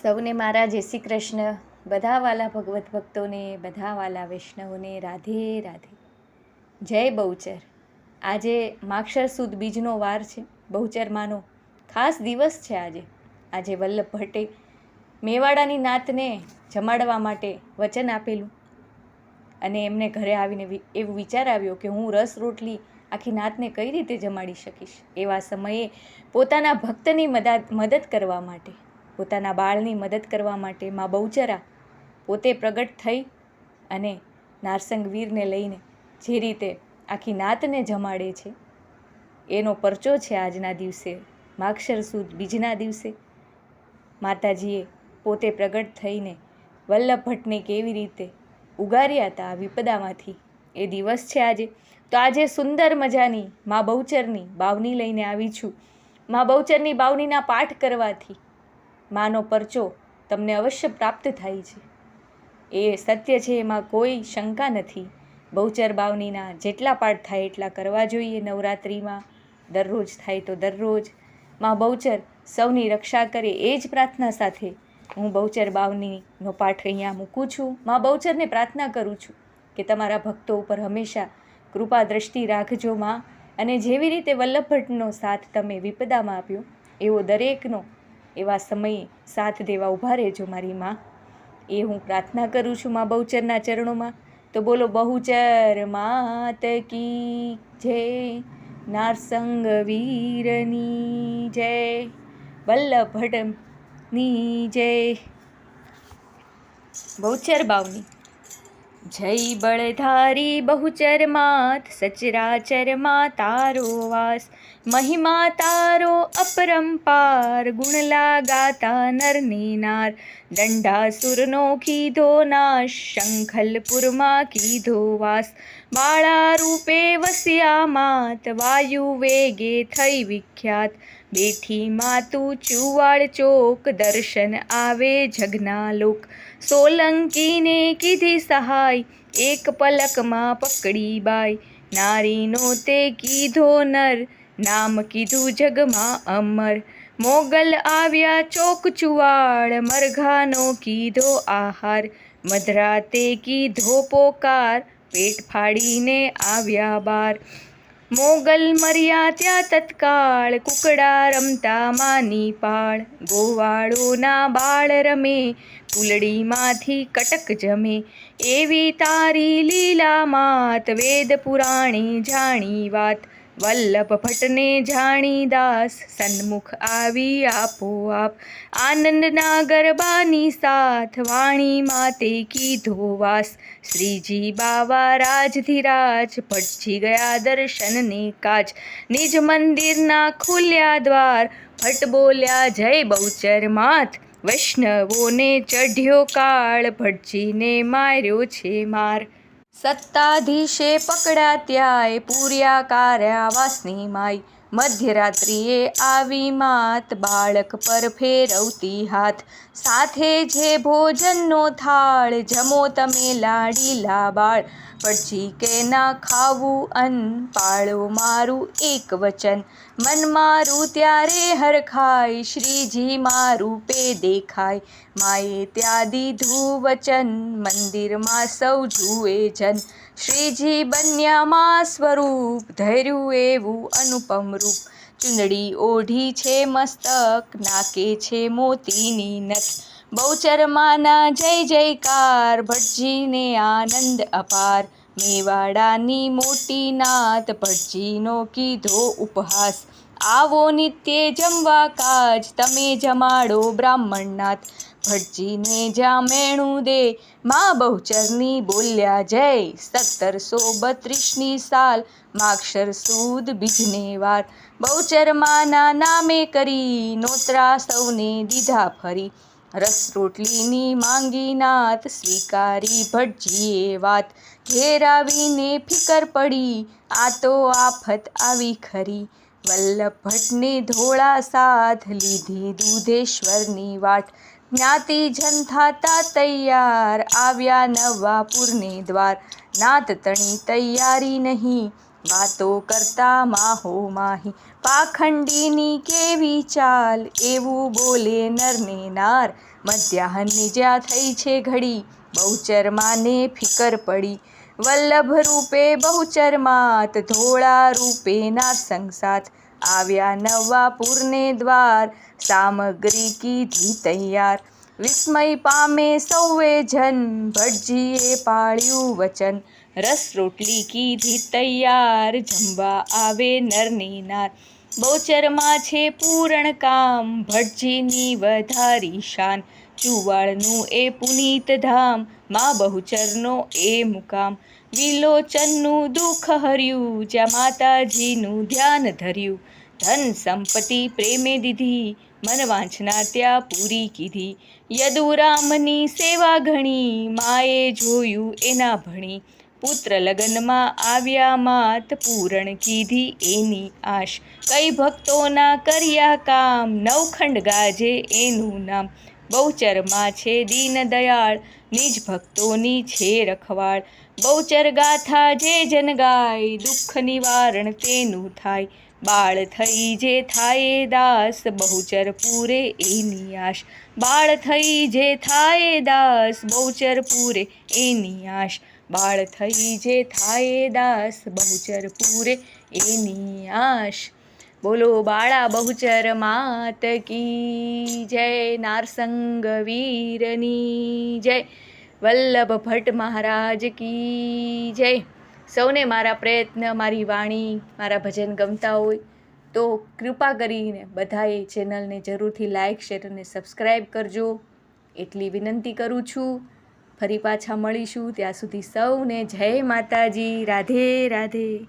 સૌને મારા જય શ્રી કૃષ્ણ. બધા વાલા ભગવત ભક્તોને, બધા વાલા વૈષ્ણવોને રાધે રાધે. જય બહુચર. આજે માક્ષર સુદ બીજનો વાર છે. બહુચરમાંનો ખાસ દિવસ છે આજે વલ્લભ ભટ્ટે મેવાડાની નાતને જમાડવા માટે વચન આપેલું અને એમને ઘરે આવીને એવું વિચાર આવ્યો કે હું રસ રોટલી આખી નાતને કઈ રીતે જમાડી શકીશ. એવા સમયે પોતાના ભક્તની મદદ કરવા માટે, પોતાના બાળની મદદ કરવા માટે મા બહુચરા પોતે પ્રગટ થઈ અને નારસંગવીરને લઈને જે રીતે આખી નાતને જમાડે છે એનો પરચો છે. આજના દિવસે માક્ષર સુદ બીજના દિવસે માતાજીએ પોતે પ્રગટ થઈને વલ્લભ ભટ્ટને કેવી રીતે ઉગાર્યા હતા આ વિપદામાંથી, એ દિવસ છે આજે. તો આજે સુંદર મજાની મા બહુચરની બાવની લઈને આવી છું. મા બહુચરની બાવનીના પાઠ કરવાથી માનો પરચો તમને અવશ્ય પ્રાપ્ત થાય છે. એ સત્ય છે, એમાં કોઈ શંકા નથી. બહુચર બાવનીના જેટલા પાઠ થાય એટલા કરવા જોઈએ. નવરાત્રિમાં દરરોજ થાય તો દરરોજ. મા બહુચર સૌની રક્ષા કરે એ જ પ્રાર્થના સાથે હું બહુચર બાવનીનો પાઠ અહીંયા મૂકું છું. મા બહુચરને પ્રાર્થના કરું છું કે તમારા ભક્તો ઉપર હંમેશા કૃપા દ્રષ્ટિ રાખજો માં, અને જેવી રીતે વલ્લભ ભટ્ટનો સાથ તમે વિપદામાં આપ્યો એવો દરેકનો એવા સમયે સાથ દેવા ઊભા રહેજો મારી માં, એ હું પ્રાર્થના કરું છું મા બહુચરના ચરણોમાં. તો બોલો બહુચર માત કી જય, નારસંગ વીરની જય, વલ્લભ ભટ્ટની જય. બહુચર બાવની. જય બળધારી બહુચર માત, સચરાચરમાં તારો વાસ, મહિમા તારો અપરંપાર, ગુણલા ગાતા નરને નાર, દંડાસુરનો કીધો નાશ, શંખલપુરમાં કીધો વાસ, બાળા રૂપે વસ્યા માત, વાયુ વેગે થઈ વિખ્યાત, બેઠી માતું ચુવાડ ચોક, દર્શન આવે જગના લોક, સોલંકીને કીધી સહાય, એક પલકમાં પકડી બાઈ, નારીનો તે કીધો નર, નામ કીધું જગમાં અમર, મોગલ આવ્યા ચોક ચુવાડ, મરઘાનો કીધો આહાર, મધરાતે કીધો પોકાર, પેટ ફાડીને આવ્યા બાર, મોગલ મર્યા ત્યાં તત્કાળ, કુકડા રમતા માની પાળ, ગોવાળોના બાળ રમે, ફૂલડીમાંથી કટક જમે, એવી તારી લીલા માત, વેદ પુરાણે જાણી વાત, વલ્લભ ભટ્ટને જાણી દાસ, સન્મુખ આવી આપોઆપ, આનંદના ગરબાની સાથ, વાણી માતે કીધો વાસ, શ્રીજી બાવા રાજધીરાજ, ભટજી ગયા દર્શનને કાજ, નિજ મંદિરના ખુલ્યા દ્વાર, ભટ્ટ બોલ્યા જય બહુચર માત, વૈષ્ણવોને ચઢ્યો કાળ, ભટજીને માર્યો છે માર, સત્તાધીશે પકડ્યા ત્યાંય, પૂર્યા કાર્યા વાસની માય, મધ્યરાત્રિએ આવી માત, બાળક પર ફેરવતી હાથ, સાથે જે ભોજનનો થાળ, જમો તમે લાડીલા બાળ, ભટજી કે ના ખાવું અન્ન, પાળો મારું એક વચન, મન મારું ત્યારે હરખાય, શ્રીજી મારું પે દેખાય, માએ ત્યાં દીધું વચન, મંદિરમાં સૌ જુએ જન, શ્રીજી બન્યા માં સ્વરૂપ, ધર્યું એવું અનુપમ રૂપ, ચુંદડી ઓઢી છે મસ્તક, નાકે છે મોતીની નથ, બહુચર માના જય જયકાર, ભટજીને આનંદ અપાર, મેવાડાની મોટી નાત, ભટજીનો કીધો ઉપહાસ, આવો નિત્ય જમવા કાજ, તમે જમાડો બ્રાહ્મણનાથ, ભટજીને જ્યાં મેણું દે, મા બહુચરની બોલ્યા જય, 1732ની સાલ, માક્ષર સુદ બીજને વાર, બહુચર માના નામે કરી, નોતરા સૌને દીધા ફરી, રસ રોટલીની માંગી નાત, સ્વીકારી ભટજીએ વાત, ઘેર આવીને ફિકર પડી, આ તો આફત આવી ખરી, વલ્લભ ભટ્ટને ધોળા સાધ, લીધી દૂધેશ્વરની વાટ, જ્ઞાતિજન થાતા તૈયાર, આવ્યા નવાપુરને દ્વાર, નાત તણી તૈયારી નહીં, વાતો કરતા માહો માહી, પાખંડીની કેવી ચાલ, એવું બોલે નરને નાર. મધ્યાહનની જ્યાં થઈ છે ઘડી, બહુચર માને ફિકર પડી. વલ્લભ રૂપે બહુચર માત, ધોળા રૂપે નારસંગ સાથ. આવ્યા નવાપુરને દ્વાર, સામગ્રી કીધી તૈયાર. વિસ્મય પામે સૌએ જન, ભટજીએ પાળ્યું વચન. રસ રોટલી કીધી તૈયાર, જમવા આવે નરને નાર. બહુચરમાં છે પૂરણ કામ, ભટજીની વધારી શાન. ચુવાળનું એ પુનીત ધામ, મા બહુચરનો એ મુકામ. વિલોચનનું દુઃખ હર્યું, જ્યાં માતાજીનું ધ્યાન ધર્યું. ધન સંપત્તિ પ્રેમે દીધી, મન વાંછના ત્યાં પૂરી કીધી. યદુરામની સેવા ઘણી, માએ જોયું એના ભણી. પુત્ર લગ્નમાં આવ્યા માત, પૂરણ કીધી એની આશ. કઈ ભક્તોના કર્યા કામ, નવખંડ ગાજે એનું નામ. બહુચરમાં છે દીન દયાળ, નિજ ભક્તોની છે રખવાળ. બહુચર ગાથા જે જન ગાય, દુઃખ નિવારણ તેનું થાય. બાળ થઈ જે થાય દાસ, બહુચર પૂરે એની આશ. બાળ થઈ જે થાય દાસ, બહુચર પૂરે એની આશ. બાળ થઈ જે થાય દાસ, બહુચર પૂરે એની આશ. બોલો બાળા બહુચર માત કી જય. નારસંગ વીરની જય. વલ્લભ ભટ્ટ મહારાજ કી જય. સૌને મારા પ્રયત્ન, મારી વાણી, મારા ભજન ગમતા હોય તો કૃપા કરીને બધાએ ચેનલને જરૂરથી લાઇક, શેર અને સબસ્ક્રાઈબ કરજો, એટલી વિનંતી કરું છું. ફરી પાછા મળીશું, ત્યાં સુધી સૌને જય માતાજી. રાધે રાધે.